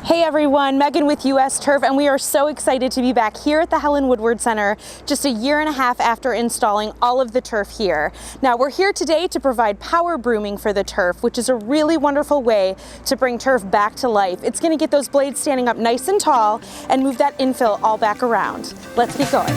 Hey everyone, Megan with US Turf, and we are so excited to be back here at the Helen Woodward Center just a year and a half after installing all of the turf here. Now we're here today to provide power brooming for the turf, which is a really wonderful way to bring turf back to life. It's going to get those blades standing up nice and tall and move that infill all back around. Let's get going.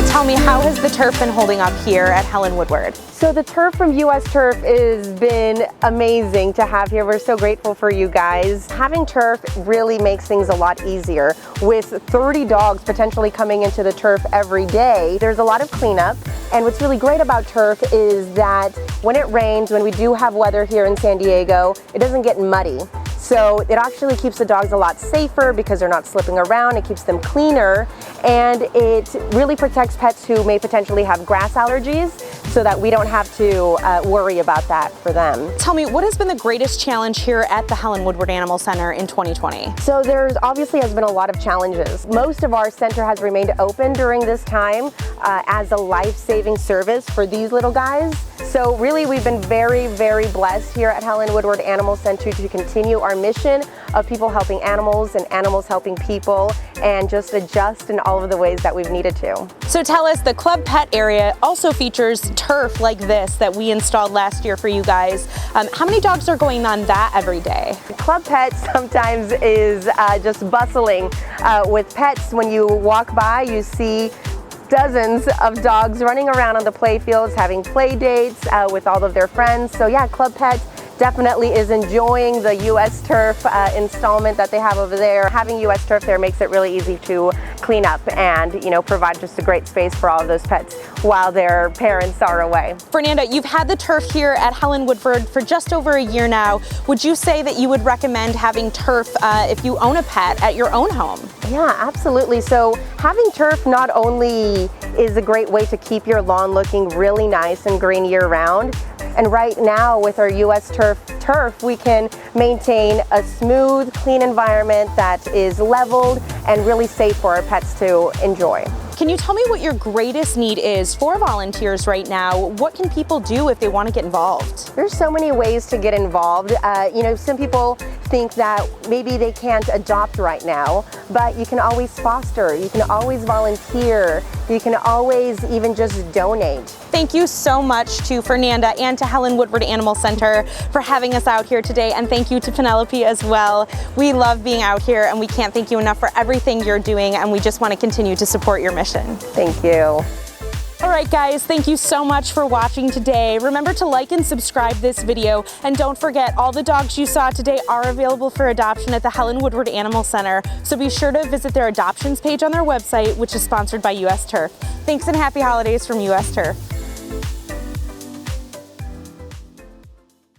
Tell me, how has the turf been holding up here at Helen Woodward? So the turf from US Turf has been amazing to have here. We're so grateful for you guys. Having turf really makes things a lot easier. With 30 dogs potentially coming into the turf every day, there's a lot of cleanup. And what's really great about turf is that when it rains, when we do have weather here in San Diego, it doesn't get muddy. So it actually keeps the dogs a lot safer because they're not slipping around. It keeps them cleaner, and it really protects pets who may potentially have grass allergies so that we don't have to worry about that for them. Tell me, what has been the greatest challenge here at the Helen Woodward Animal Center in 2020? So there's obviously has been a lot of challenges. Most of our center has remained open during this time as a life-saving service for these little guys. So really we've been very, very blessed here at Helen Woodward Animal Center to continue our mission of people helping animals and animals helping people, and just adjust in all of the ways that we've needed to. So tell us, the Club Pet area also features turf like this that we installed last year for you guys. How many dogs are going on that every day? Club Pet sometimes is just bustling with pets. When you walk by, you see dozens of dogs running around on the play fields, having play dates with all of their friends. So yeah, Club Pet definitely is enjoying the US Turf installment that they have over there. Having US Turf there makes it really easy to clean up and, you know, provide just a great space for all of those pets while their parents are away. Fernanda, you've had the turf here at Helen Woodward for just over a year now. Would you say that you would recommend having turf if you own a pet at your own home? Yeah, absolutely. So having turf not only is a great way to keep your lawn looking really nice and green year round, and right now with our US turf, we can maintain a smooth, clean environment that is leveled and really safe for our pets to enjoy. Can you tell me what your greatest need is for volunteers right now? What can people do if they want to get involved? There's so many ways to get involved. You know, some people think that maybe they can't adopt right now, but you can always foster, you can always volunteer, you can always even just donate. Thank you so much to Fernanda and to Helen Woodward Animal Center for having us out here today, and thank you to Penelope as well. We love being out here, and we can't thank you enough for everything you're doing, and we just want to continue to support your mission. Thank you. All right guys, thank you so much for watching today. Remember to like and subscribe this video, and don't forget, all the dogs you saw today are available for adoption at the Helen Woodward Animal Center, so be sure to visit their adoptions page on their website, which is sponsored by US Turf. Thanks and happy holidays from US Turf.